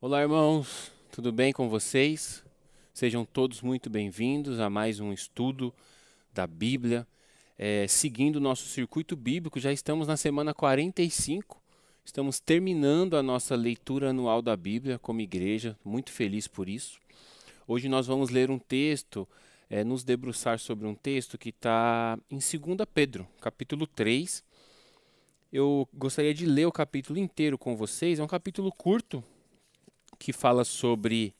Olá, irmãos, tudo bem com vocês? Sejam todos muito bem-vindos a mais um estudo da Bíblia. Seguindo o nosso circuito bíblico, já estamos na semana 45, estamos terminando a nossa leitura anual da Bíblia como igreja, muito feliz por isso. Hoje nós vamos ler um texto, nos debruçar sobre um texto que está em 2 Pedro, capítulo 3. Eu gostaria de ler o capítulo inteiro com vocês, é um capítulo curto, que fala sobre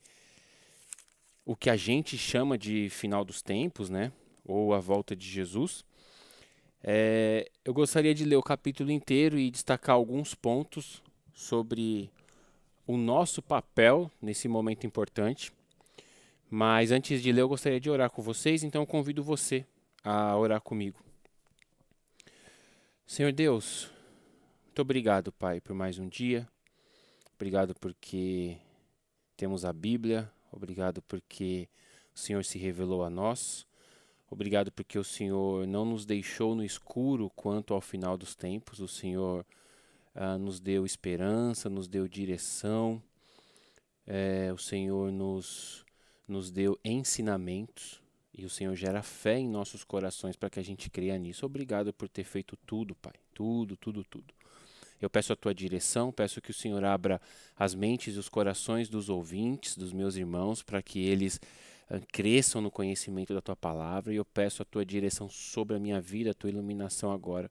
o que a gente chama de final dos tempos, né? Ou a volta de Jesus. Eu gostaria de ler o capítulo inteiro e destacar alguns pontos sobre o nosso papel nesse momento importante. Mas antes de ler, eu gostaria de orar com vocês, então eu convido você a orar comigo. Senhor Deus, muito obrigado, Pai, por mais um dia. Obrigado porque temos a Bíblia, obrigado porque o Senhor se revelou a nós, obrigado porque o Senhor não nos deixou no escuro quanto ao final dos tempos, o Senhor nos deu esperança, nos deu direção, o Senhor nos deu ensinamentos e o Senhor gera fé em nossos corações para que a gente creia nisso. Obrigado por ter feito tudo, Pai, tudo. Eu peço a tua direção, peço que o Senhor abra as mentes e os corações dos ouvintes, dos meus irmãos, para que eles cresçam no conhecimento da tua palavra. E eu peço a tua direção sobre a minha vida, a tua iluminação agora,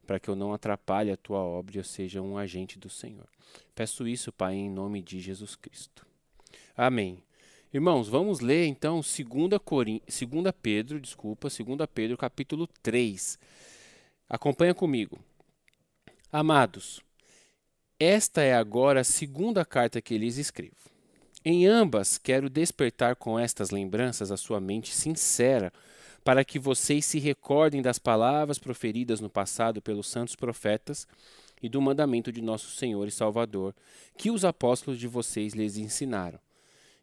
para que eu não atrapalhe a tua obra e eu seja um agente do Senhor. Peço isso, Pai, em nome de Jesus Cristo. Amém. Irmãos, vamos ler então 2 Pedro, capítulo 3. Acompanha comigo. Amados, esta é agora a segunda carta que lhes escrevo. Em ambas, quero despertar com estas lembranças a sua mente sincera, para que vocês se recordem das palavras proferidas no passado pelos santos profetas e do mandamento de nosso Senhor e Salvador, que os apóstolos de vocês lhes ensinaram.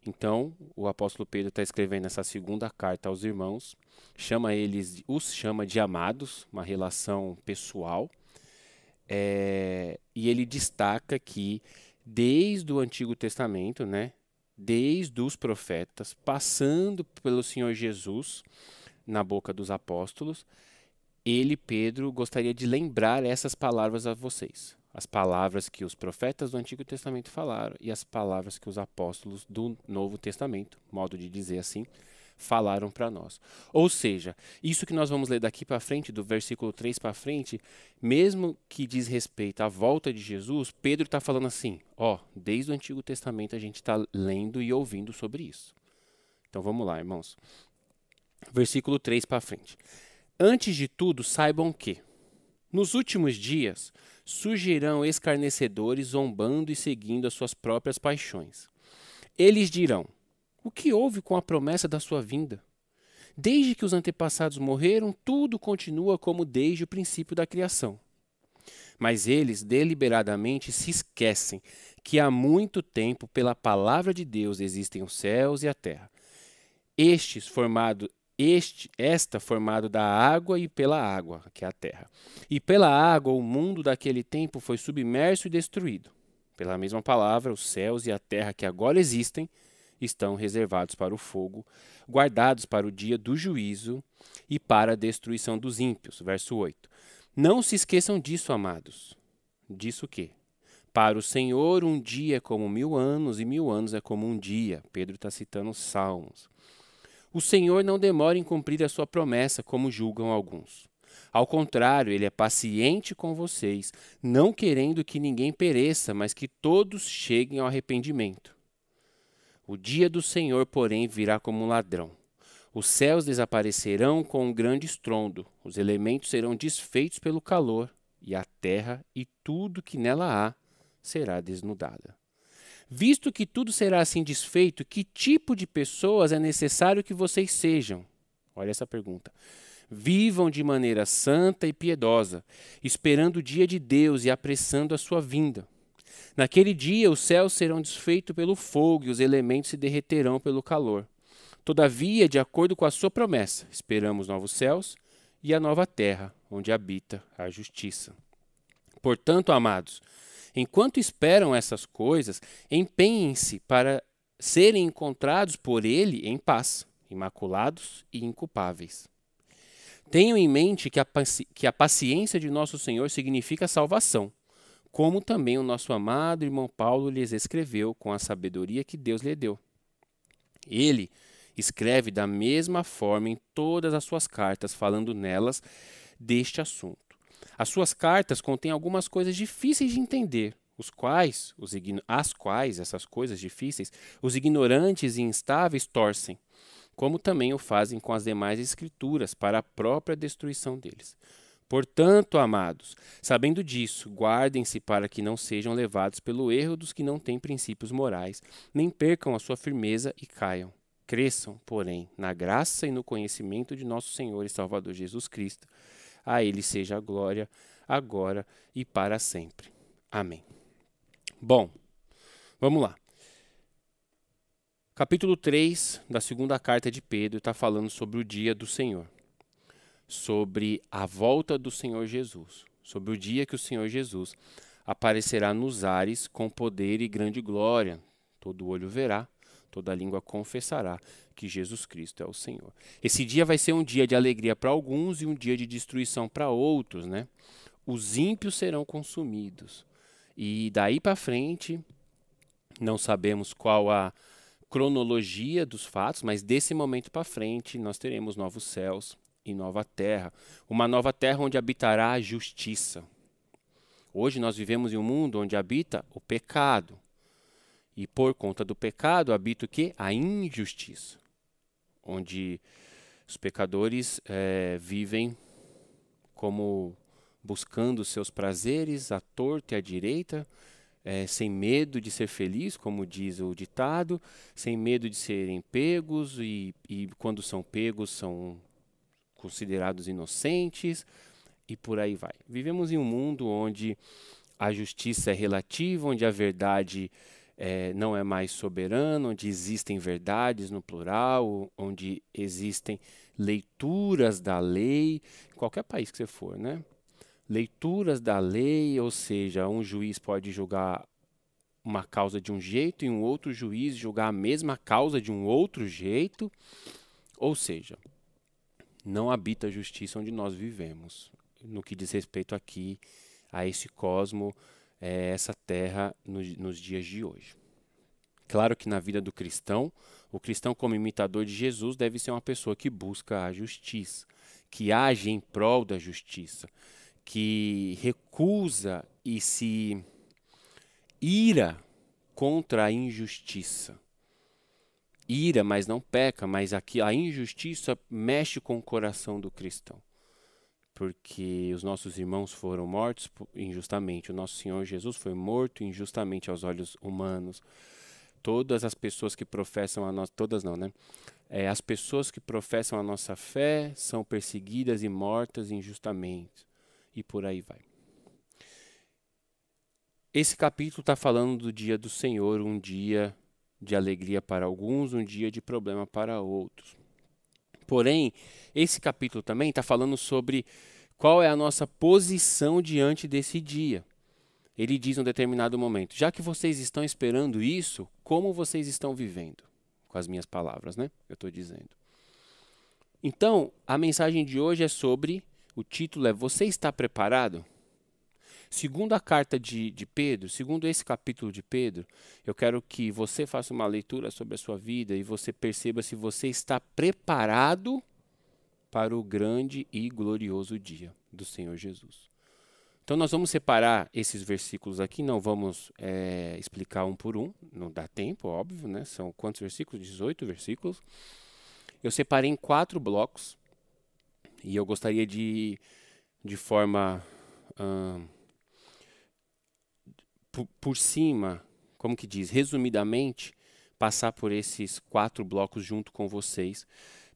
Então, o apóstolo Pedro está escrevendo essa segunda carta aos irmãos, os chama de amados, uma relação pessoal. E ele destaca que desde o Antigo Testamento, né, desde os profetas, passando pelo Senhor Jesus na boca dos apóstolos, Pedro, gostaria de lembrar essas palavras a vocês. As palavras que os profetas do Antigo Testamento falaram e as palavras que os apóstolos do Novo Testamento, modo de dizer assim, falaram para nós. Ou seja, isso que nós vamos ler daqui para frente, do versículo 3 para frente, mesmo que diz respeito à volta de Jesus, Pedro está falando assim, desde o Antigo Testamento a gente está lendo e ouvindo sobre isso. Então vamos lá, irmãos. Versículo 3 para frente. Antes de tudo, saibam que, nos últimos dias, surgirão escarnecedores zombando e seguindo as suas próprias paixões. Eles dirão: o que houve com a promessa da sua vinda? Desde que os antepassados morreram, tudo continua como desde o princípio da criação. Mas eles deliberadamente se esquecem que há muito tempo, pela palavra de Deus, existem os céus e a terra. Esta formado da água e pela água, que é a terra. E pela água o mundo daquele tempo foi submerso e destruído. Pela mesma palavra, os céus e a terra que agora existem estão reservados para o fogo, guardados para o dia do juízo e para a destruição dos ímpios. Verso 8. Não se esqueçam disso, amados. Disso o quê? Para o Senhor um dia é como 1000 anos e 1000 anos é como um dia. Pedro está citando os Salmos. O Senhor não demora em cumprir a sua promessa, como julgam alguns. Ao contrário, ele é paciente com vocês, não querendo que ninguém pereça, mas que todos cheguem ao arrependimento. O dia do Senhor, porém, virá como um ladrão. Os céus desaparecerão com um grande estrondo, os elementos serão desfeitos pelo calor, e a terra e tudo que nela há será desnudada. Visto que tudo será assim desfeito, que tipo de pessoas é necessário que vocês sejam? Olha essa pergunta. Vivam de maneira santa e piedosa, esperando o dia de Deus e apressando a sua vinda. Naquele dia os céus serão desfeitos pelo fogo e os elementos se derreterão pelo calor. Todavia, de acordo com a sua promessa, esperamos novos céus e a nova terra, onde habita a justiça. Portanto, amados, Enquanto esperam essas coisas, empenhem-se para serem encontrados por Ele em paz, imaculados e inculpáveis. Tenham em mente que a paciência de nosso Senhor significa salvação, como também o nosso amado irmão Paulo lhes escreveu com a sabedoria que Deus lhe deu. Ele escreve da mesma forma em todas as suas cartas, falando nelas deste assunto. As suas cartas contêm algumas coisas difíceis de entender, essas coisas difíceis, os ignorantes e instáveis torcem, como também o fazem com as demais escrituras, para a própria destruição deles. Portanto, amados, sabendo disso, guardem-se para que não sejam levados pelo erro dos que não têm princípios morais, nem percam a sua firmeza e caiam. Cresçam, porém, na graça e no conhecimento de nosso Senhor e Salvador Jesus Cristo. A Ele seja a glória, agora e para sempre. Amém. Bom, vamos lá. Capítulo 3 da segunda carta de Pedro está falando sobre o dia do Senhor, sobre a volta do Senhor Jesus, sobre o dia que o Senhor Jesus aparecerá nos ares com poder e grande glória. Todo olho verá, toda língua confessará que Jesus Cristo é o Senhor. Esse dia vai ser um dia de alegria para alguns e um dia de destruição para outros, né? Os ímpios serão consumidos. E daí para frente, não sabemos qual a cronologia dos fatos, mas desse momento para frente nós teremos novos céus e nova terra. Uma nova terra onde habitará a justiça. Hoje nós vivemos em um mundo onde habita o pecado. E por conta do pecado habita o quê? A injustiça. Onde os pecadores vivem como buscando seus prazeres à torta e à direita, sem medo de ser feliz, como diz o ditado, sem medo de serem pegos e quando são pegos são considerados inocentes e por aí vai. Vivemos em um mundo onde a justiça é relativa, onde a verdade não é mais soberana, onde existem verdades no plural, onde existem leituras da lei, em qualquer país que você for, né? Leituras da lei, ou seja, um juiz pode julgar uma causa de um jeito e um outro juiz julgar a mesma causa de um outro jeito, ou seja, não habita a justiça onde nós vivemos, no que diz respeito aqui a esse cosmo, essa terra nos dias de hoje. Claro que na vida do cristão, o cristão como imitador de Jesus deve ser uma pessoa que busca a justiça, que age em prol da justiça, que recusa e se ira contra a injustiça. Ira, mas não peca, mas aqui a injustiça mexe com o coração do cristão. Porque os nossos irmãos foram mortos injustamente, o nosso Senhor Jesus foi morto injustamente aos olhos humanos. Todas as pessoas que professam a nossa... Todas não, né? As pessoas que professam a nossa fé são perseguidas e mortas injustamente. E por aí vai. Esse capítulo está falando do dia do Senhor, um dia de alegria para alguns, um dia de problema para outros. Porém, esse capítulo também está falando sobre qual é a nossa posição diante desse dia. Ele diz em um determinado momento, já que vocês estão esperando isso, como vocês estão vivendo? Com as minhas palavras, né? Eu estou dizendo. Então, a mensagem de hoje é sobre, o título é, você está preparado? Segundo a carta de Pedro, segundo esse capítulo de Pedro, eu quero que você faça uma leitura sobre a sua vida e você perceba se você está preparado para o grande e glorioso dia do Senhor Jesus. Então nós vamos separar esses versículos aqui, não vamos explicar um por um, não dá tempo, óbvio, né? São quantos versículos? 18 versículos. Eu separei em 4 blocos e eu gostaria de forma... por cima, como que diz, resumidamente, passar por esses 4 blocos junto com vocês,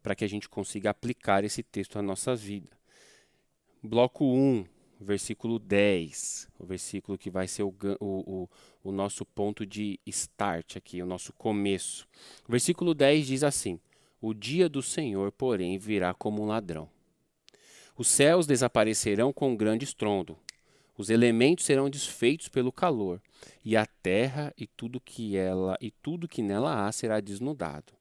para que a gente consiga aplicar esse texto à nossa vida. Bloco 1, versículo 10, o versículo que vai ser o nosso ponto de start aqui, o nosso começo. O versículo 10 diz assim, o dia do Senhor, porém, virá como um ladrão. Os céus desaparecerão com um grande estrondo. Os elementos serão desfeitos pelo calor, e a terra e tudo que nela há será desnudado.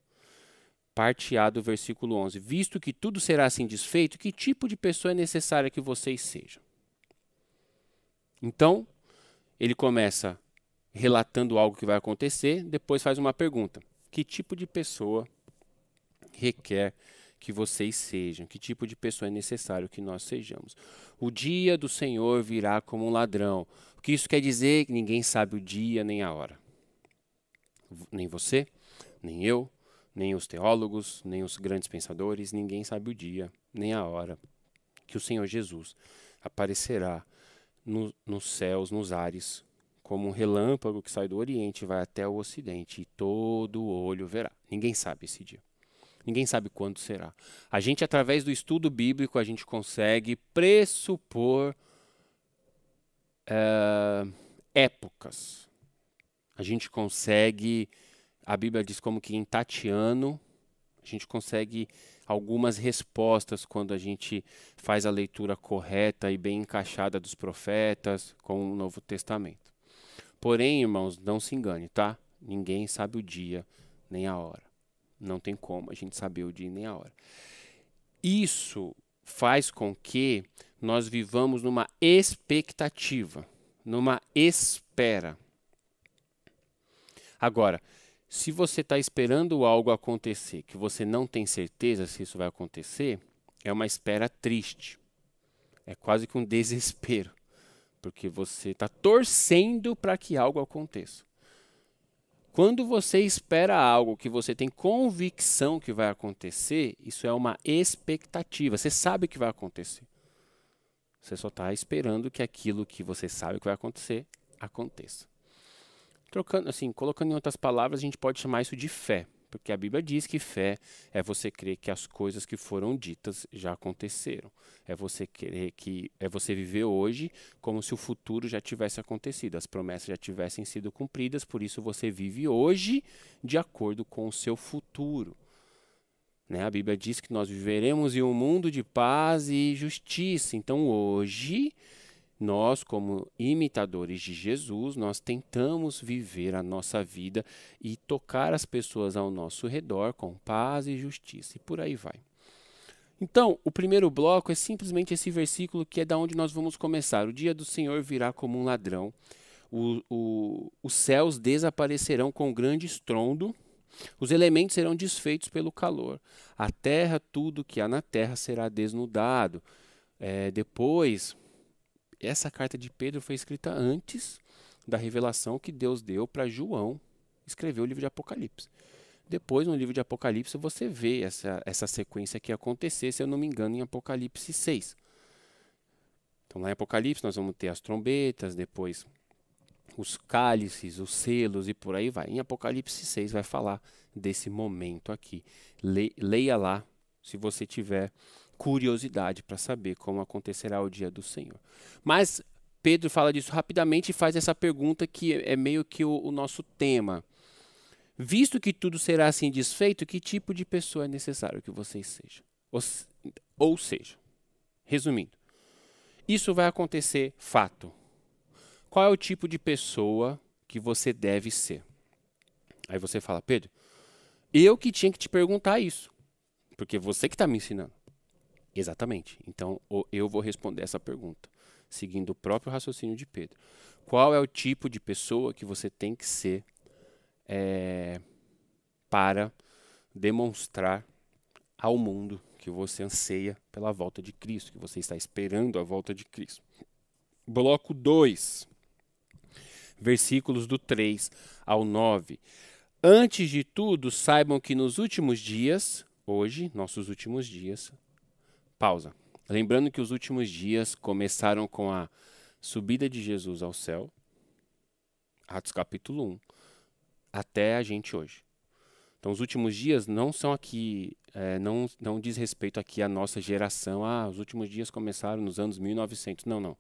Parte A do versículo 11. Visto que tudo será assim desfeito, que tipo de pessoa é necessária que vocês sejam? Então, ele começa relatando algo que vai acontecer, depois faz uma pergunta. Que tipo de pessoa requer que vocês sejam? Que tipo de pessoa é necessário que nós sejamos? O dia do Senhor virá como um ladrão. O que isso quer dizer? Que ninguém sabe o dia nem a hora. Nem você, nem eu, nem os teólogos, nem os grandes pensadores, ninguém sabe o dia nem a hora que o Senhor Jesus aparecerá nos céus, nos ares, como um relâmpago que sai do Oriente e vai até o Ocidente, e todo olho verá. Ninguém sabe esse dia. Ninguém sabe quando será. A gente, através do estudo bíblico, a gente consegue pressupor épocas. A gente consegue, a Bíblia diz como que em Tatiano, a gente consegue algumas respostas quando a gente faz a leitura correta e bem encaixada dos profetas com o Novo Testamento. Porém, irmãos, não se engane, tá? Ninguém sabe o dia nem a hora. Não tem como a gente saber o dia nem a hora. Isso faz com que nós vivamos numa expectativa, numa espera. Agora, se você está esperando algo acontecer, que você não tem certeza se isso vai acontecer, é uma espera triste. É quase que um desespero, porque você está torcendo para que algo aconteça. Quando você espera algo que você tem convicção que vai acontecer, isso é uma expectativa. Você sabe que vai acontecer. Você só está esperando que aquilo que você sabe que vai acontecer, aconteça. Trocando, assim, colocando em outras palavras, a gente pode chamar isso de fé. Porque a Bíblia diz que fé é você crer que as coisas que foram ditas já aconteceram. É você crer que é você viver hoje como se o futuro já tivesse acontecido, as promessas já tivessem sido cumpridas, por isso você vive hoje de acordo com o seu futuro. Né? A Bíblia diz que nós viveremos em um mundo de paz e justiça. Então hoje, nós, como imitadores de Jesus, nós tentamos viver a nossa vida e tocar as pessoas ao nosso redor com paz e justiça, e por aí vai. Então, o primeiro bloco é simplesmente esse versículo que é da onde nós vamos começar. O dia do Senhor virá como um ladrão, os céus desaparecerão com grande estrondo, os elementos serão desfeitos pelo calor, a terra, tudo que há na terra será desnudado. Depois... Essa carta de Pedro foi escrita antes da revelação que Deus deu para João escrever o livro de Apocalipse. Depois, no livro de Apocalipse, você vê essa sequência que ia acontecer, se eu não me engano, em Apocalipse 6. Então, lá em Apocalipse, nós vamos ter as trombetas, depois os cálices, os selos e por aí vai. Em Apocalipse 6 vai falar desse momento aqui. Leia lá, se você tiver curiosidade para saber como acontecerá o dia do Senhor. Mas Pedro fala disso rapidamente e faz essa pergunta que é meio que o nosso tema. Visto que tudo será assim desfeito, que tipo de pessoa é necessário que vocês sejam? Ou seja, resumindo, isso vai acontecer, fato. Qual é o tipo de pessoa que você deve ser? Aí você fala, Pedro, eu que tinha que te perguntar isso, porque você que está me ensinando. Exatamente. Então, eu vou responder essa pergunta, seguindo o próprio raciocínio de Pedro. Qual é o tipo de pessoa que você tem que ser para demonstrar ao mundo que você anseia pela volta de Cristo, que você está esperando a volta de Cristo? Bloco 2, versículos do 3 ao 9. Antes de tudo, saibam que nos últimos dias, hoje, nossos últimos dias... Pausa. Lembrando que os últimos dias começaram com a subida de Jesus ao céu, Atos capítulo 1, até a gente hoje. Então, os últimos dias não são aqui, não diz respeito aqui à nossa geração. Os últimos dias começaram nos anos 1900. Não, não.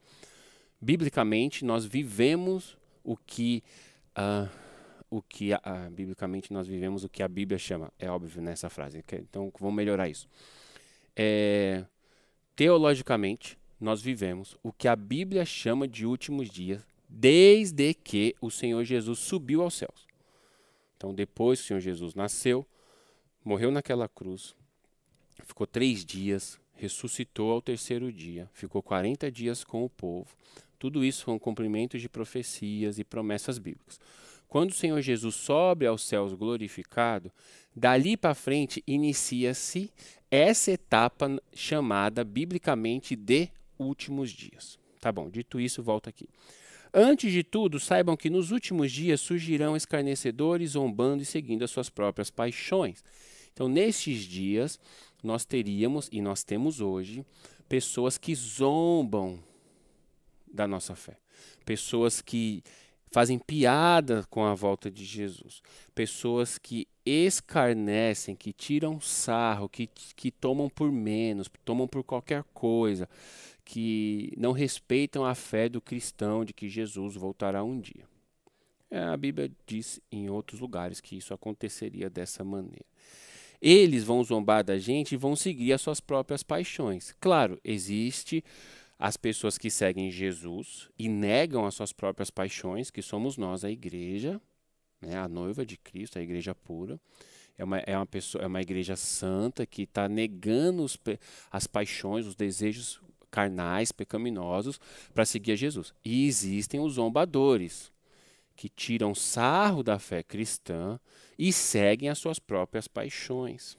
Biblicamente, nós vivemos biblicamente nós vivemos o que a Bíblia chama. É óbvio nessa frase. Então, vamos melhorar isso. Teologicamente, nós vivemos o que a Bíblia chama de últimos dias, desde que o Senhor Jesus subiu aos céus. Então, depois que o Senhor Jesus nasceu, morreu naquela cruz, ficou 3 dias, ressuscitou ao 3º dia, ficou 40 dias com o povo. Tudo isso foi um cumprimento de profecias e promessas bíblicas. Quando o Senhor Jesus sobe aos céus glorificado, dali para frente inicia-se essa etapa chamada biblicamente de últimos dias. Tá bom, dito isso, volta aqui. Antes de tudo, saibam que nos últimos dias surgirão escarnecedores, zombando e seguindo as suas próprias paixões. Então, nestes dias, nós teríamos, e nós temos hoje, pessoas que zombam da nossa fé. Pessoas que fazem piada com a volta de Jesus. Pessoas que escarnecem, que tiram sarro, que tomam por menos, tomam por qualquer coisa, que não respeitam a fé do cristão de que Jesus voltará um dia. A Bíblia diz em outros lugares que isso aconteceria dessa maneira. Eles vão zombar da gente e vão seguir as suas próprias paixões. Claro, existe as pessoas que seguem Jesus e negam as suas próprias paixões, que somos nós, a igreja, né, a noiva de Cristo, a igreja pura. É uma igreja santa que está negando as paixões, os desejos carnais, pecaminosos, para seguir a Jesus. E existem os zombadores, que tiram sarro da fé cristã e seguem as suas próprias paixões.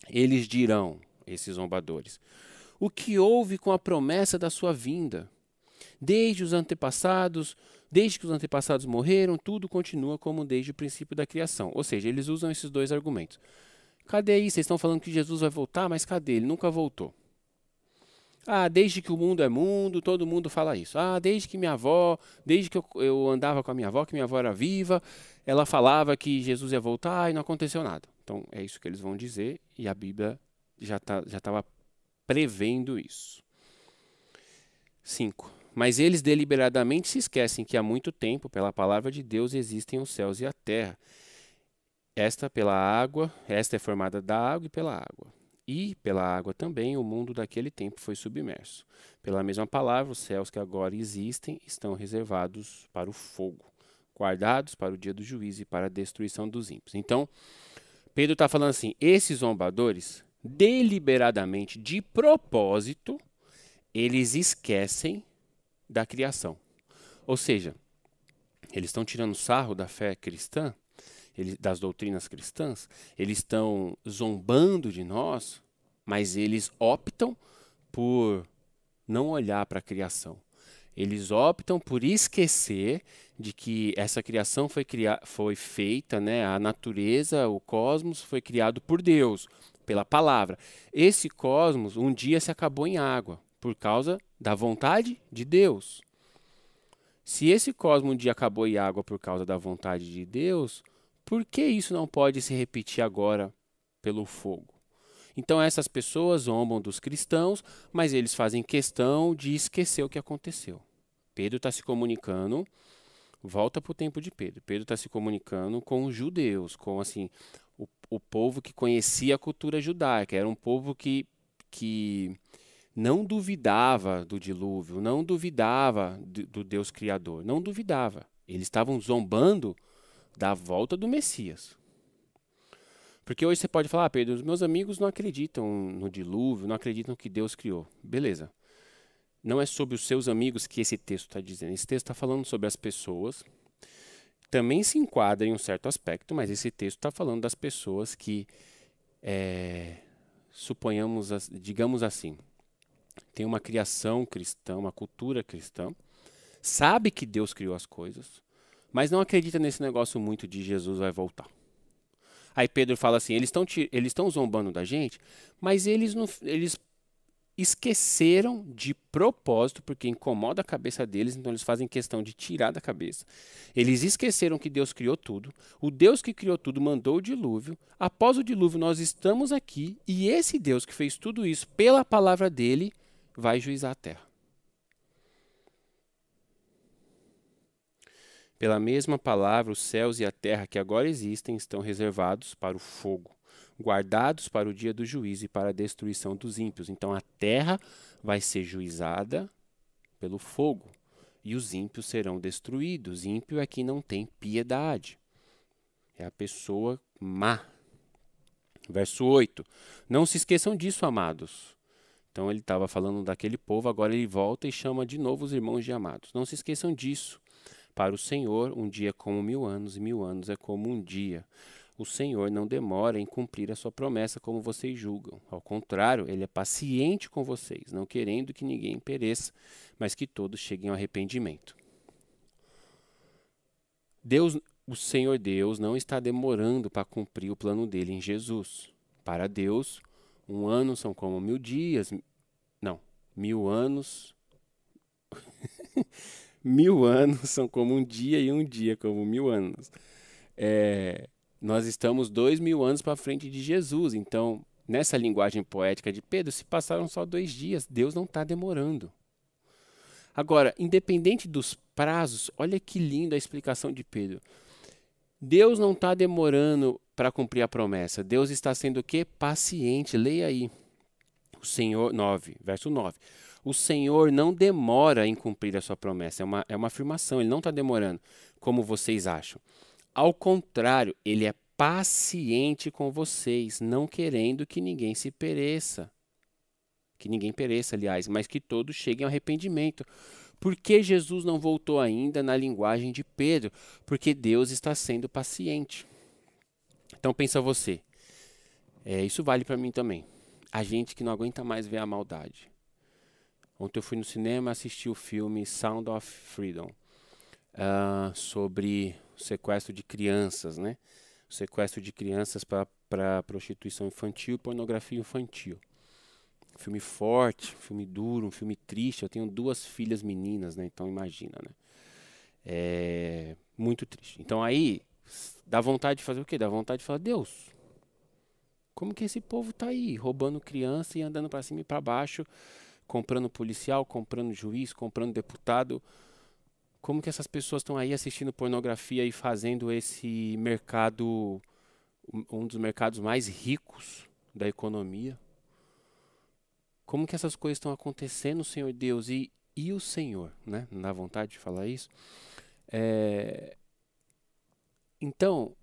Eles dirão, esses zombadores, o que houve com a promessa da sua vinda? Desde que os antepassados morreram, tudo continua como desde o princípio da criação. Ou seja, eles usam esses dois argumentos. Cadê aí? Vocês estão falando que Jesus vai voltar, mas cadê? Ele nunca voltou. Desde que o mundo é mundo, todo mundo fala isso. Desde que desde que eu andava com a minha avó, que minha avó era viva, ela falava que Jesus ia voltar e não aconteceu nada. Então, é isso que eles vão dizer e a Bíblia já estava prevendo isso. 5. Mas eles deliberadamente se esquecem que há muito tempo, pela palavra de Deus, existem os céus e a terra. Esta é formada da água e pela água. E, pela água também, o mundo daquele tempo foi submerso. Pela mesma palavra, os céus que agora existem estão reservados para o fogo, guardados para o dia do juízo e para a destruição dos ímpios. Então, Pedro está falando assim, esses zombadores, deliberadamente, de propósito, eles esquecem da criação. Ou seja, eles estão tirando sarro da fé cristã, das doutrinas cristãs, eles estão zombando de nós, mas eles optam por não olhar para a criação. Eles optam por esquecer de que essa criação foi feita, né? A natureza, o cosmos foi criado por Deus, pela palavra. Esse cosmos um dia se acabou em água, por causa da vontade de Deus. Se esse cosmos um dia acabou em água por causa da vontade de Deus, por que isso não pode se repetir agora pelo fogo? Então essas pessoas zombam dos cristãos, mas eles fazem questão de esquecer o que aconteceu. Pedro está se comunicando, volta para o tempo de Pedro. Pedro está se comunicando com os judeus, com assim, o povo que conhecia a cultura judaica. Era um povo que não duvidava do dilúvio, não duvidava do Deus Criador, não duvidava. Eles estavam zombando da volta do Messias. Porque hoje você pode falar, Pedro, os meus amigos não acreditam no dilúvio, não acreditam que Deus criou. Beleza. Não é sobre os seus amigos que esse texto está dizendo. Esse texto está falando sobre as pessoas. Também se enquadra em um certo aspecto, mas esse texto está falando das pessoas que, digamos assim, tem uma criação cristã, uma cultura cristã, sabe que Deus criou as coisas, mas não acredita nesse negócio muito de Jesus vai voltar. Aí Pedro fala assim, eles estão zombando da gente, mas eles esqueceram de propósito, porque incomoda a cabeça deles, então eles fazem questão de tirar da cabeça. Eles esqueceram que Deus criou tudo, o Deus que criou tudo mandou o dilúvio, após o dilúvio nós estamos aqui, e esse Deus que fez tudo isso pela palavra dele, vai juizar a terra. Pela mesma palavra, os céus e a terra que agora existem estão reservados para o fogo, guardados para o dia do juízo e para a destruição dos ímpios. Então a terra vai ser juizada pelo fogo e os ímpios serão destruídos. Ímpio é quem não tem piedade. É a pessoa má. Verso 8. Não se esqueçam disso, amados. Então ele estava falando daquele povo, agora ele volta e chama de novo os irmãos de amados. Não se esqueçam disso. Para o Senhor, um dia é como 1000 anos, e 1000 anos é como um dia. O Senhor não demora em cumprir a sua promessa como vocês julgam. Ao contrário, ele é paciente com vocês, não querendo que ninguém pereça, mas que todos cheguem ao arrependimento. O Senhor Deus não está demorando para cumprir o plano dele em Jesus. Para Deus, um ano são como 1000 dias. Não, 1000 anos. 1000 anos são como um dia e um dia como 1000 anos. Nós estamos 2000 anos para frente de Jesus. Então, nessa linguagem poética de Pedro, se passaram só 2 dias, Deus não está demorando. Agora, independente dos prazos, olha que linda a explicação de Pedro. Deus não está demorando para cumprir a promessa. Deus está sendo o quê? Paciente. Leia aí. O Senhor, verso 9. O Senhor não demora em cumprir a sua promessa. É uma afirmação, ele não está demorando, como vocês acham. Ao contrário, ele é paciente com vocês, não querendo que ninguém se pereça. Que ninguém pereça, aliás, mas que todos cheguem ao arrependimento. Por que Jesus não voltou ainda na linguagem de Pedro? Porque Deus está sendo paciente. Então pensa você, isso vale para mim também. A gente que não aguenta mais ver a maldade. Ontem eu fui no cinema assistir o filme Sound of Freedom, sobre o sequestro de crianças, né? O sequestro de crianças para prostituição infantil e pornografia infantil. Um filme forte, um filme duro, um filme triste. Eu tenho 2 filhas meninas, né? Então imagina, né? É muito triste. Então aí dá vontade de fazer o quê? Dá vontade de falar, Deus, como que esse povo tá aí, roubando criança e andando para cima e para baixo, comprando policial, comprando juiz, comprando deputado? Como que essas pessoas estão aí assistindo pornografia e fazendo esse mercado, um dos mercados mais ricos da economia? Como que essas coisas estão acontecendo, Senhor Deus? E o Senhor, né? Não dá vontade de falar isso? Então,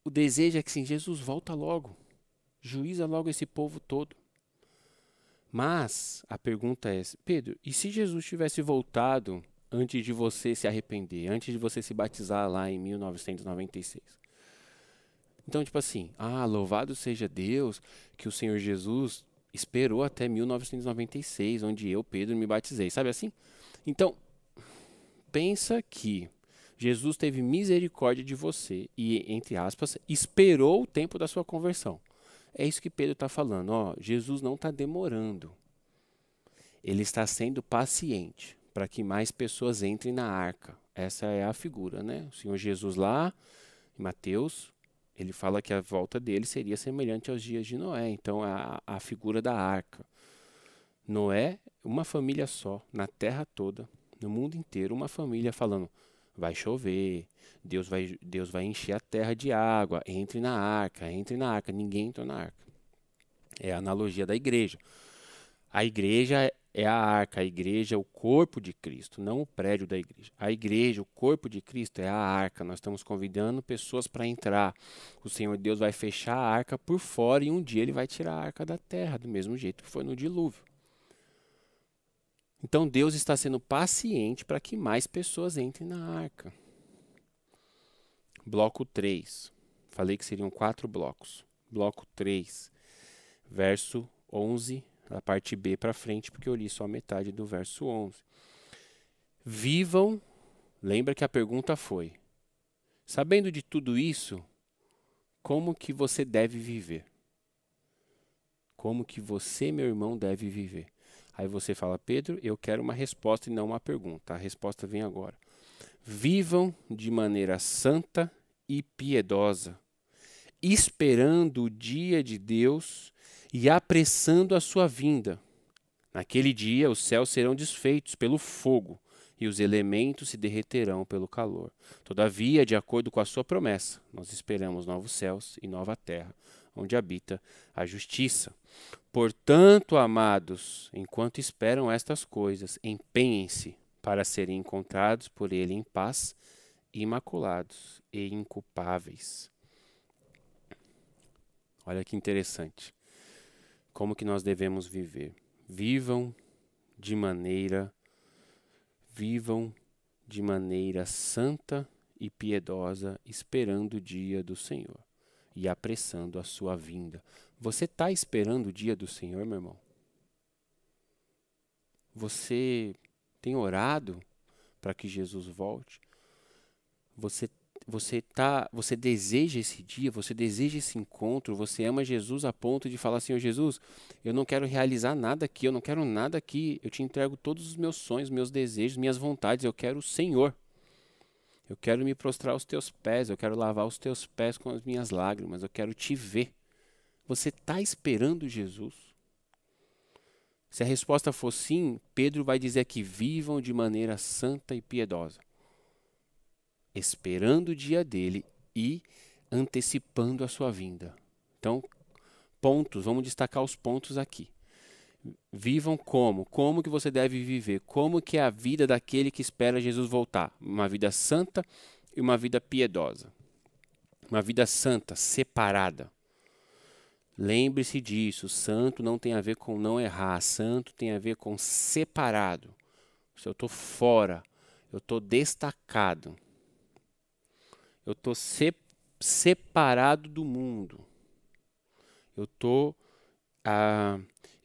o desejo é que sim, Jesus volta logo. Juíza logo esse povo todo. Mas a pergunta é, Pedro, e se Jesus tivesse voltado antes de você se arrepender, antes de você se batizar lá em 1996? Então, tipo assim, louvado seja Deus que o Senhor Jesus esperou até 1996, onde eu, Pedro, me batizei. Sabe assim? Então, pensa que Jesus teve misericórdia de você e, entre aspas, esperou o tempo da sua conversão. É isso que Pedro está falando. Jesus não está demorando. Ele está sendo paciente para que mais pessoas entrem na arca. Essa é a figura, né? O Senhor Jesus lá, em Mateus, ele fala que a volta dele seria semelhante aos dias de Noé. Então, a figura da arca. Noé, uma família só, na terra toda, no mundo inteiro, uma família falando, vai chover, Deus vai encher a terra de água, entre na arca, ninguém entrou na arca. É a analogia da igreja. A igreja é a arca, a igreja é o corpo de Cristo, não o prédio da igreja. A igreja, o corpo de Cristo é a arca, nós estamos convidando pessoas para entrar. O Senhor Deus vai fechar a arca por fora e um dia ele vai tirar a arca da terra, do mesmo jeito que foi no dilúvio. Então Deus está sendo paciente para que mais pessoas entrem na arca. Bloco 3. Falei que seriam 4 blocos. Bloco 3, verso 11, a parte B para frente, porque eu li só a metade do verso 11. Vivam, lembra que a pergunta foi, sabendo de tudo isso, como que você deve viver? Como que você, meu irmão, deve viver? Aí você fala, Pedro, eu quero uma resposta e não uma pergunta. A resposta vem agora. Vivam de maneira santa e piedosa, esperando o dia de Deus e apressando a sua vinda. Naquele dia os céus serão desfeitos pelo fogo e os elementos se derreterão pelo calor. Todavia, de acordo com a sua promessa, nós esperamos novos céus e nova terra, onde habita a justiça. Portanto, amados, enquanto esperam estas coisas, empenhem-se para serem encontrados por ele em paz, imaculados e inculpáveis. Olha que interessante. Como que nós devemos viver? Vivam de maneira santa e piedosa, esperando o dia do Senhor e apressando a sua vinda. Você está esperando o dia do Senhor, meu irmão? Você tem orado para que Jesus volte? Você deseja esse dia, você deseja esse encontro, você ama Jesus a ponto de falar, Senhor Jesus, eu não quero realizar nada aqui, eu não quero nada aqui, eu te entrego todos os meus sonhos, meus desejos, minhas vontades, eu quero o Senhor. Eu quero me prostrar aos teus pés, eu quero lavar os teus pés com as minhas lágrimas, eu quero te ver. Você está esperando Jesus? Se a resposta for sim, Pedro vai dizer que vivam de maneira santa e piedosa, esperando o dia dele e antecipando a sua vinda. Então, pontos, vamos destacar os pontos aqui. Vivam como? Como que você deve viver? Como que é a vida daquele que espera Jesus voltar? Uma vida santa e uma vida piedosa. Uma vida santa, separada. Lembre-se disso, santo não tem a ver com não errar, santo tem a ver com separado. Se eu estou fora, eu estou destacado. Eu estou separado do mundo.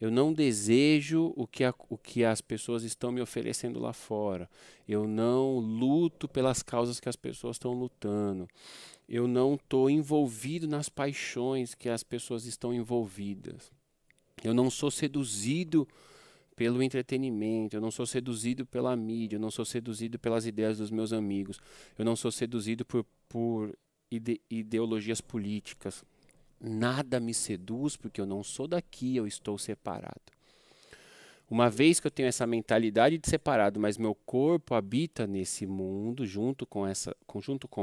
Eu não desejo o que as pessoas estão me oferecendo lá fora. Eu não luto pelas causas que as pessoas estão lutando. Eu não estou envolvido nas paixões que as pessoas estão envolvidas. Eu não sou seduzido pelo entretenimento, eu não sou seduzido pela mídia, eu não sou seduzido pelas ideias dos meus amigos, eu não sou seduzido por ideologias políticas. Nada me seduz porque eu não sou daqui, eu estou separado. Uma vez que eu tenho essa mentalidade de separado, mas meu corpo habita nesse mundo junto com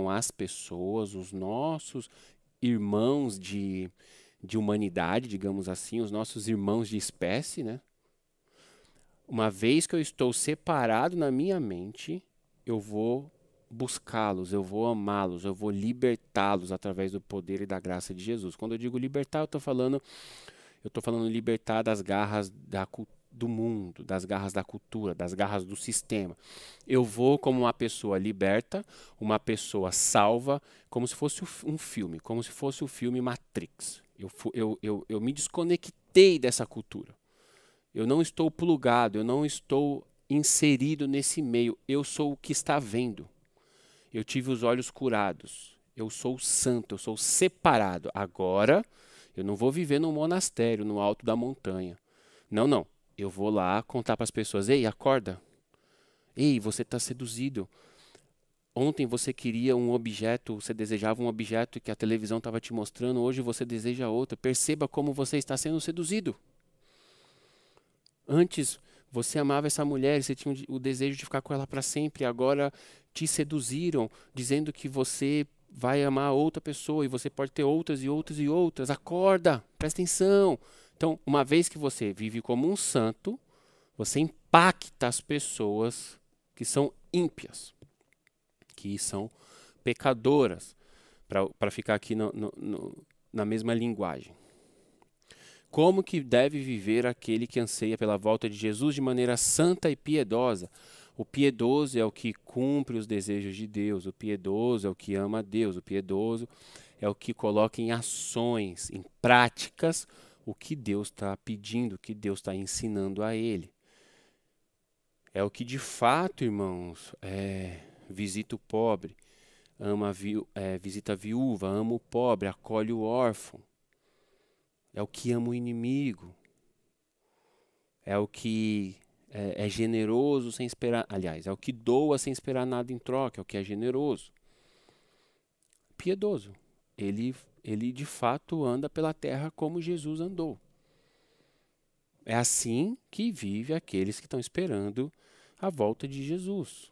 as pessoas, os nossos irmãos de humanidade, digamos assim, os nossos irmãos de espécie, né? Uma vez que eu estou separado na minha mente, eu vou buscá-los, eu vou amá-los, eu vou libertá-los através do poder e da graça de Jesus. Quando eu digo libertar, eu estou falando libertar das garras do mundo, das garras da cultura, das garras do sistema. Eu vou como uma pessoa liberta, uma pessoa salva, como se fosse um filme, como se fosse o filme Matrix. Eu me desconectei dessa cultura. Eu não estou plugado, eu não estou inserido nesse meio. Eu sou o que está vendo. Eu tive os olhos curados. Eu sou santo, eu sou separado. Agora, eu não vou viver num monastério, no alto da montanha. Não, não. Eu vou lá contar para as pessoas, ei, acorda. Ei, você está seduzido. Ontem você queria um objeto, você desejava um objeto que a televisão estava te mostrando, hoje você deseja outro. Perceba como você está sendo seduzido. Antes você amava essa mulher, você tinha o desejo de ficar com ela para sempre. Agora te seduziram, dizendo que você vai amar outra pessoa e você pode ter outras e outras e outras. Acorda, presta atenção. Então, uma vez que você vive como um santo, você impacta as pessoas que são ímpias, que são pecadoras, para ficar aqui na mesma linguagem. Como que deve viver aquele que anseia pela volta de Jesus de maneira santa e piedosa? O piedoso é o que cumpre os desejos de Deus, o piedoso é o que ama a Deus, o piedoso é o que coloca em ações, em práticas, o que Deus está pedindo, o que Deus está ensinando a ele. É o que de fato, irmãos, visita o pobre, visita a viúva, ama o pobre, acolhe o órfão. É o que ama o inimigo. É o que é generoso sem esperar. Aliás, é o que doa sem esperar nada em troca. É o que é generoso. Piedoso. Ele de fato anda pela terra como Jesus andou. É assim que vive aqueles que estão esperando a volta de Jesus.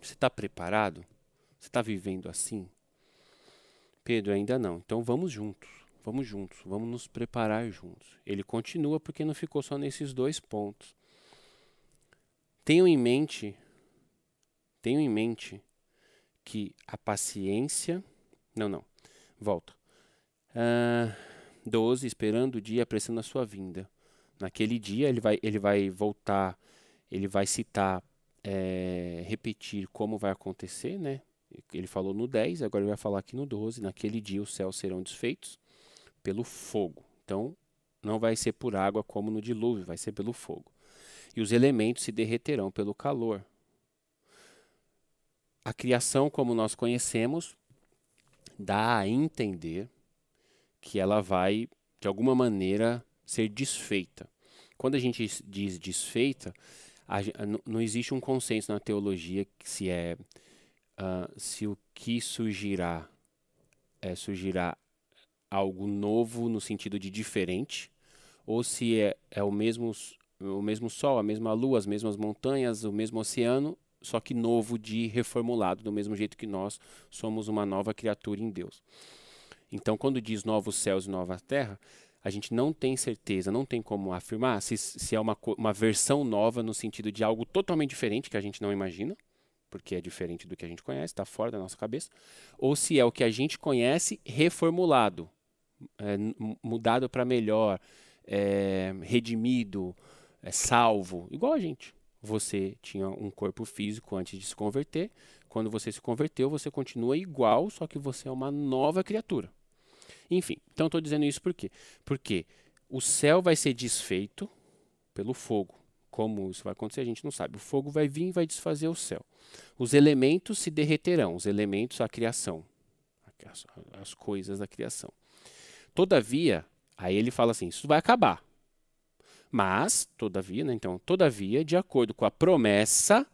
Você está preparado? Você está vivendo assim? Pedro, ainda não. Então vamos juntos. vamos juntos, vamos nos preparar juntos. Ele continua porque não ficou só nesses 2 pontos. Tenham em mente que a paciência... Não, volta. 12, esperando o dia, apressando a sua vinda. Naquele dia ele vai voltar, ele vai citar, repetir como vai acontecer, né? Ele falou no 10, agora ele vai falar aqui no 12. Naquele dia os céus serão desfeitos pelo fogo. Então, não vai ser por água como no dilúvio, vai ser pelo fogo. E os elementos se derreterão pelo calor. A criação, como nós conhecemos, dá a entender que ela vai, de alguma maneira, ser desfeita. Quando a gente diz desfeita, não existe um consenso na teologia que se o que surgirá algo novo no sentido de diferente, ou se é o mesmo sol, a mesma lua, as mesmas montanhas, o mesmo oceano, só que novo de reformulado, do mesmo jeito que nós somos uma nova criatura em Deus. Então, quando diz novos céus e nova terra, a gente não tem certeza, não tem como afirmar se é uma versão nova no sentido de algo totalmente diferente que a gente não imagina, porque é diferente do que a gente conhece, está fora da nossa cabeça, ou se é o que a gente conhece reformulado, mudado para melhor, redimido, salvo, igual a gente. Você tinha um corpo físico antes de se converter. Quando você se converteu, você continua igual, só que você é uma nova criatura. Enfim, então estou dizendo isso por quê? Porque o céu vai ser desfeito pelo fogo. Como isso vai acontecer, a gente não sabe. O fogo vai vir e vai desfazer o céu. Os elementos se derreterão. Os elementos, a criação. As coisas da criação. Todavia, aí ele fala assim, isso vai acabar. Mas, todavia, né? Então, todavia, de acordo com a promessa,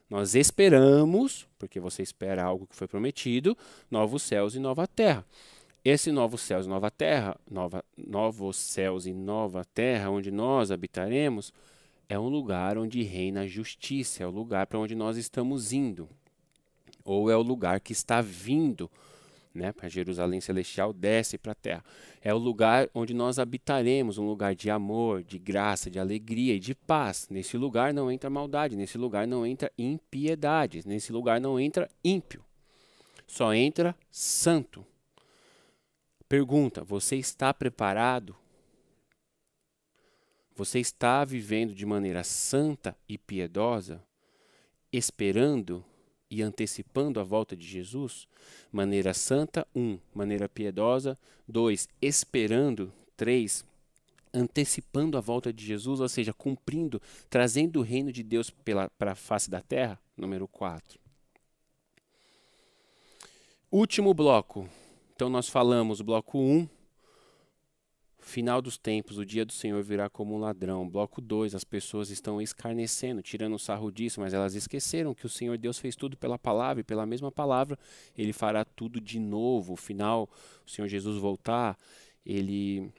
nós esperamos, porque você espera algo que foi prometido, novos céus e nova terra. Esse novos céus e nova terra, novos céus e nova terra, onde nós habitaremos, é um lugar onde reina a justiça, é o lugar para onde nós estamos indo. Ou é o lugar que está vindo, né, para Jerusalém Celestial, desce para a terra. É o lugar onde nós habitaremos, um lugar de amor, de graça, de alegria e de paz. Nesse lugar não entra maldade, nesse lugar não entra impiedade, nesse lugar não entra ímpio. Só entra santo. Pergunta, você está preparado? Você está vivendo de maneira santa e piedosa, esperando e antecipando a volta de Jesus? Maneira santa, 1. Maneira piedosa, 2. Esperando, 3. Antecipando a volta de Jesus, ou seja, cumprindo, trazendo o reino de Deus para a face da terra, número 4. Último bloco. Então nós falamos, bloco 1, final dos tempos, o dia do Senhor virá como um ladrão. Bloco 2, as pessoas estão escarnecendo, tirando sarro disso, mas elas esqueceram que o Senhor Deus fez tudo pela palavra, e pela mesma palavra Ele fará tudo de novo. Final, o Senhor Jesus voltar, Ele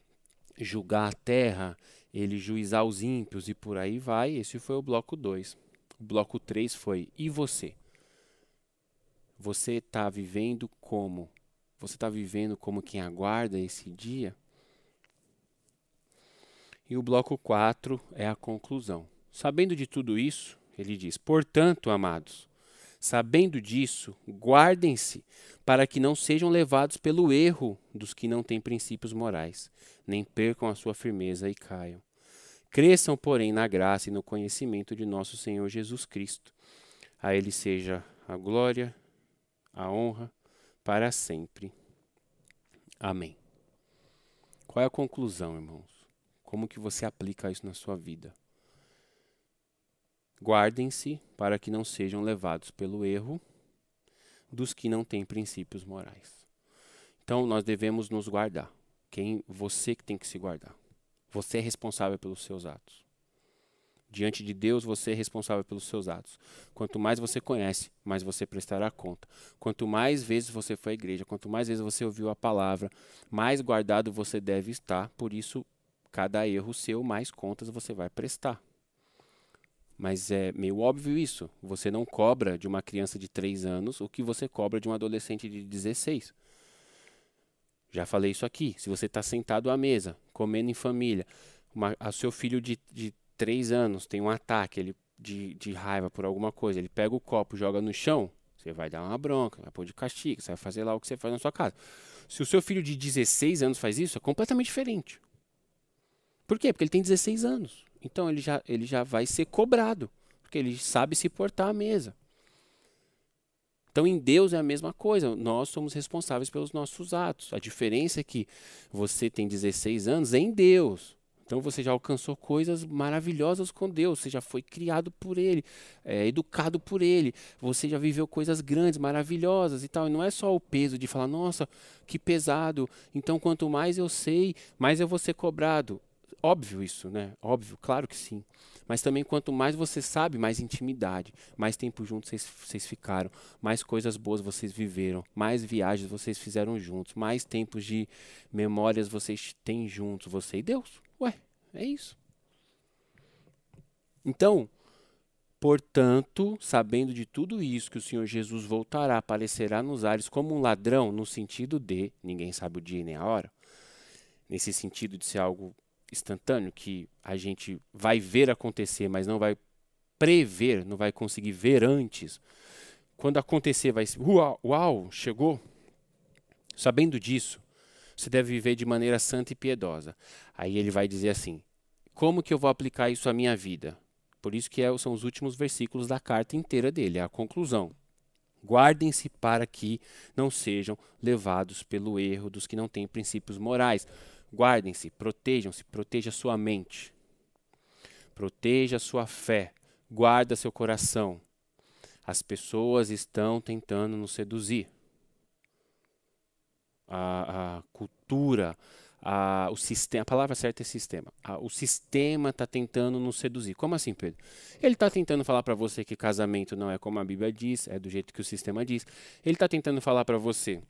julgar a terra, Ele juizar os ímpios e por aí vai. Esse foi o bloco 2. O bloco 3 foi, e você? Você está vivendo como? Você está vivendo como quem aguarda esse dia? E o bloco 4 é a conclusão. Sabendo de tudo isso, ele diz, portanto, amados, sabendo disso, guardem-se para que não sejam levados pelo erro dos que não têm princípios morais, nem percam a sua firmeza e caiam. Cresçam, porém, na graça e no conhecimento de nosso Senhor Jesus Cristo. A Ele seja a glória, a honra, para sempre. Amém. Qual é a conclusão, irmãos? Como que você aplica isso na sua vida? Guardem-se para que não sejam levados pelo erro dos que não têm princípios morais. Então, nós devemos nos guardar. Você que tem que se guardar. Você é responsável pelos seus atos. Diante de Deus, você é responsável pelos seus atos. Quanto mais você conhece, mais você prestará conta. Quanto mais vezes você foi à igreja, quanto mais vezes você ouviu a palavra, mais guardado você deve estar. Por isso, cada erro seu, mais contas você vai prestar. Mas é meio óbvio isso. Você não cobra de uma criança de 3 anos o que você cobra de um adolescente de 16. Já falei isso aqui. Se você está sentado à mesa, comendo em família, o seu filho de 3 anos tem um ataque de raiva por alguma coisa, ele pega o copo, joga no chão, você vai dar uma bronca, vai pôr de castigo, você vai fazer lá o que você faz na sua casa. Se o seu filho de 16 anos faz isso, é completamente diferente. Por quê? Porque ele tem 16 anos. Então ele já vai ser cobrado, porque ele sabe se portar à mesa. Então, em Deus é a mesma coisa. Nós somos responsáveis pelos nossos atos. A diferença é que você tem 16 anos em Deus. Então, você já alcançou coisas maravilhosas com Deus. Você já foi criado por Ele, educado por Ele. Você já viveu coisas grandes, maravilhosas e tal. E não é só o peso de falar, nossa, que pesado. Então, quanto mais eu sei, mais eu vou ser cobrado. Óbvio isso, né? Óbvio, claro que sim. Mas também quanto mais você sabe, mais intimidade, mais tempo juntos vocês ficaram, mais coisas boas vocês viveram, mais viagens vocês fizeram juntos, mais tempos de memórias vocês têm juntos, você e Deus. Ué, é isso. Então, portanto, sabendo de tudo isso, que o Senhor Jesus voltará, aparecerá nos ares como um ladrão, no sentido de, ninguém sabe o dia nem a hora, nesse sentido de ser algo instantâneo, que a gente vai ver acontecer, mas não vai prever, não vai conseguir ver antes. Quando acontecer, vai ser, uau, chegou. Sabendo disso, você deve viver de maneira santa e piedosa. Aí ele vai dizer assim, como que eu vou aplicar isso à minha vida? Por isso que são os últimos versículos da carta inteira dele, é a conclusão. Guardem-se para que não sejam levados pelo erro dos que não têm princípios morais. Guardem-se, protejam-se, proteja sua mente, proteja sua fé, guarda seu coração. As pessoas estão tentando nos seduzir. A cultura, o sistema, a palavra certa é sistema. O sistema está tentando nos seduzir. Como assim, Pedro? Ele está tentando falar para você que casamento não é como a Bíblia diz, é do jeito que o sistema diz. Ele está tentando falar para você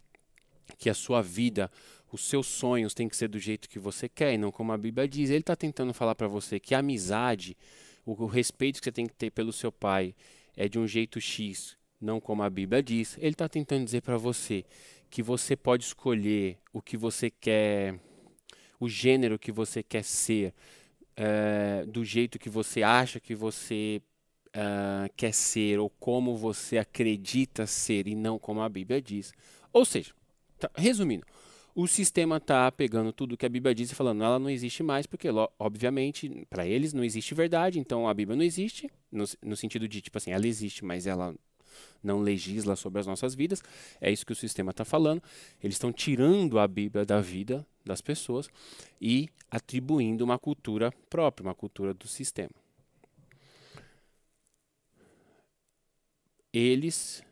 que a sua vida, os seus sonhos têm que ser do jeito que você quer e não como a Bíblia diz. Ele está tentando falar para você que a amizade, o respeito que você tem que ter pelo seu pai é de um jeito X, não como a Bíblia diz. Ele está tentando dizer para você que você pode escolher o que você quer, o gênero que você quer ser, do jeito que você acha que você quer ser ou como você acredita ser e não como a Bíblia diz. Ou seja, resumindo, o sistema está pegando tudo que a Bíblia diz e falando, ela não existe mais, porque, obviamente, para eles não existe verdade, então a Bíblia não existe, no sentido de, tipo assim, ela existe, mas ela não legisla sobre as nossas vidas. É isso que o sistema está falando. Eles estão tirando a Bíblia da vida das pessoas e atribuindo uma cultura própria, uma cultura do sistema. Eles...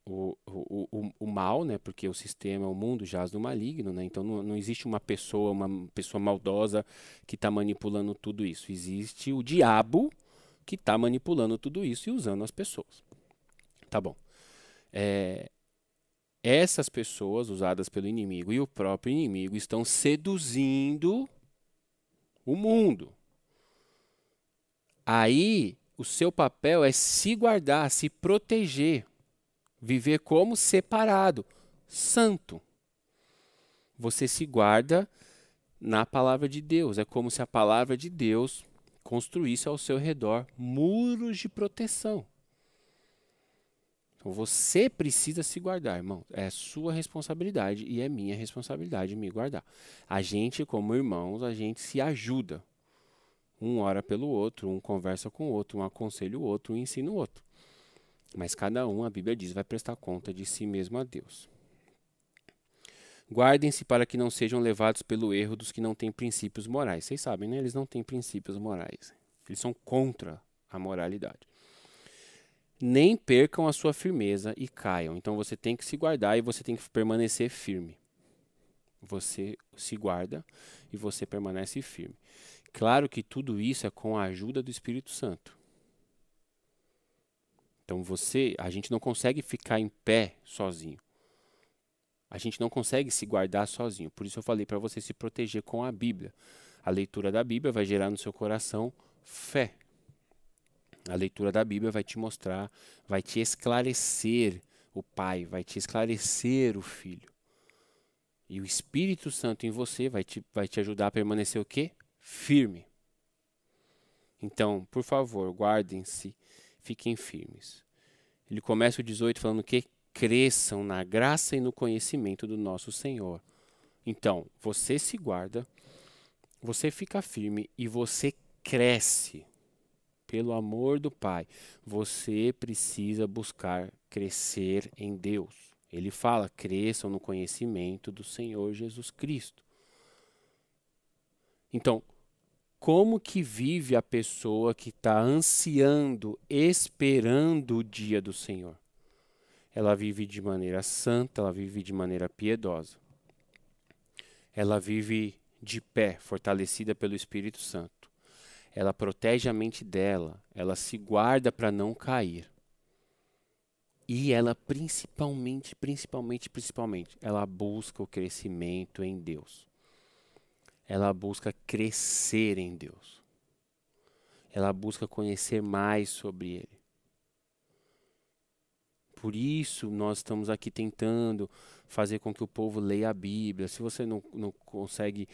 O mal, né? Porque o sistema, o mundo jaz no maligno, né? Então não existe uma pessoa maldosa que está manipulando tudo isso. Existe o diabo que está manipulando tudo isso e usando as pessoas. Tá bom. Essas pessoas usadas pelo inimigo e o próprio inimigo estão seduzindo o mundo. Aí o seu papel é se guardar, se proteger. Viver como separado, santo. Você se guarda na palavra de Deus. É como se a palavra de Deus construísse ao seu redor muros de proteção. Então você precisa se guardar, irmão. É sua responsabilidade e é minha responsabilidade me guardar. A gente, como irmãos, a gente se ajuda. Um ora pelo outro, um conversa com o outro, um aconselha o outro, um ensina o outro. Mas cada um, a Bíblia diz, vai prestar conta de si mesmo a Deus. Guardem-se para que não sejam levados pelo erro dos que não têm princípios morais. Vocês sabem, né? Eles não têm princípios morais. Eles são contra a moralidade. Nem percam a sua firmeza e caiam. Então você tem que se guardar e você tem que permanecer firme. Você se guarda e você permanece firme. Claro que tudo isso é com a ajuda do Espírito Santo. Então a gente não consegue ficar em pé sozinho. A gente não consegue se guardar sozinho. Por isso eu falei para você se proteger com a Bíblia. A leitura da Bíblia vai gerar no seu coração fé. A leitura da Bíblia vai te mostrar, vai te esclarecer o Pai, vai te esclarecer o Filho. E o Espírito Santo em você vai te ajudar a permanecer o quê? Firme. Então, por favor, guardem-se, fiquem firmes. Ele começa o 18 falando que cresçam na graça e no conhecimento do nosso Senhor. Então, você se guarda, você fica firme e você cresce. Pelo amor do Pai, você precisa buscar crescer em Deus. Ele fala, cresçam no conhecimento do Senhor Jesus Cristo. Então, como que vive a pessoa que está ansiando, esperando o dia do Senhor? Ela vive de maneira santa, ela vive de maneira piedosa. Ela vive de pé, fortalecida pelo Espírito Santo. Ela protege a mente dela, ela se guarda para não cair. E ela principalmente, ela busca o crescimento em Deus. Ela busca crescer em Deus. Ela busca conhecer mais sobre Ele. Por isso nós estamos aqui tentando fazer com que o povo leia a Bíblia. Se você não consegue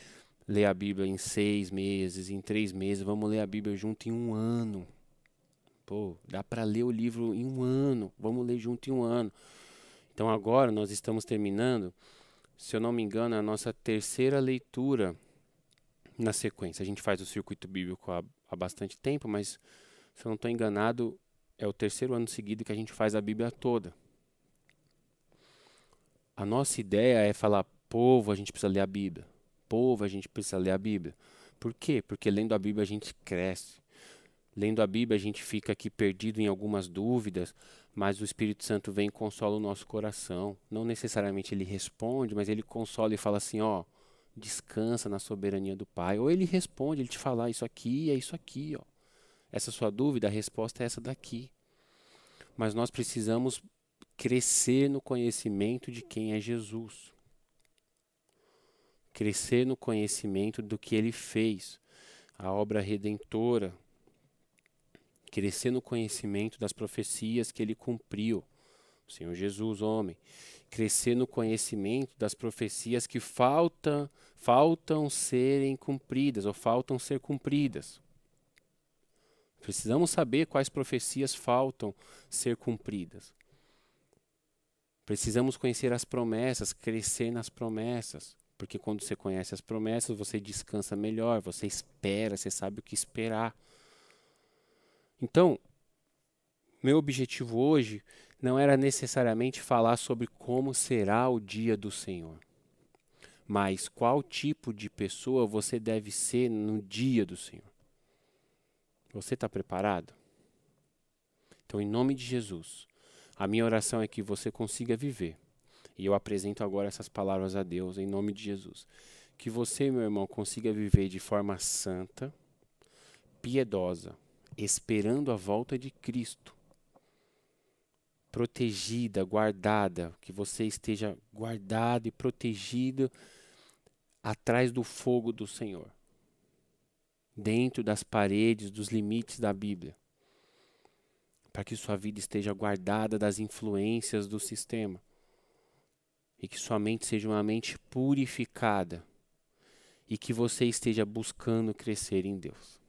ler a Bíblia em 6 meses, em 3 meses, vamos ler a Bíblia junto em 1 ano. Pô, dá para ler o livro em 1 ano, vamos ler junto em 1 ano. Então agora nós estamos terminando, se eu não me engano, a nossa 3ª leitura na sequência. A gente faz o circuito bíblico há bastante tempo, mas se eu não estou enganado, é o 3º ano seguido que a gente faz a Bíblia toda. A nossa ideia é falar, povo, a gente precisa ler a Bíblia. Povo, a gente precisa ler a Bíblia. Por quê? Porque lendo a Bíblia a gente cresce. Lendo a Bíblia a gente fica aqui perdido em algumas dúvidas, mas o Espírito Santo vem e consola o nosso coração. Não necessariamente ele responde, mas ele consola e fala assim, ó, descansa na soberania do Pai. Ou ele responde, ele te fala, isso aqui é isso aqui, ó. Essa sua dúvida, a resposta é essa daqui. Mas nós precisamos crescer no conhecimento de quem é Jesus. Crescer no conhecimento do que ele fez, a obra redentora. Crescer no conhecimento das profecias que ele cumpriu, o Senhor Jesus, homem. Crescer no conhecimento das profecias que faltam serem cumpridas ou faltam ser cumpridas. Precisamos saber quais profecias faltam ser cumpridas. Precisamos conhecer as promessas, crescer nas promessas. Porque quando você conhece as promessas, você descansa melhor, você espera, você sabe o que esperar. Então, meu objetivo hoje não era necessariamente falar sobre como será o dia do Senhor, mas qual tipo de pessoa você deve ser no dia do Senhor. Você está preparado? Então, em nome de Jesus, a minha oração é que você consiga viver. E eu apresento agora essas palavras a Deus, em nome de Jesus. Que você, meu irmão, consiga viver de forma santa, piedosa, esperando a volta de Cristo. Protegida, guardada, que você esteja guardado e protegido atrás do fogo do Senhor. Dentro das paredes, dos limites da Bíblia. Para que sua vida esteja guardada das influências do sistema. E que sua mente seja uma mente purificada. E que você esteja buscando crescer em Deus.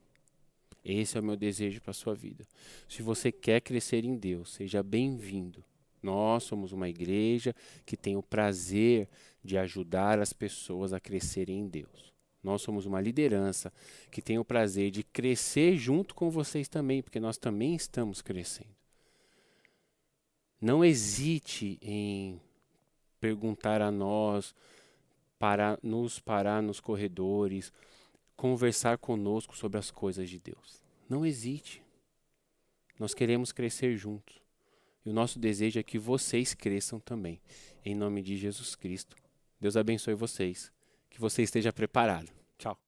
Esse é o meu desejo para a sua vida. Se você quer crescer em Deus, seja bem-vindo. Nós somos uma igreja que tem o prazer de ajudar as pessoas a crescerem em Deus. Nós somos uma liderança que tem o prazer de crescer junto com vocês também, porque nós também estamos crescendo. Não hesite em perguntar a nós, nos parar nos corredores, conversar conosco sobre as coisas de Deus. Não hesite. Nós queremos crescer juntos. E o nosso desejo é que vocês cresçam também. Em nome de Jesus Cristo. Deus abençoe vocês. Que você esteja preparado. Tchau.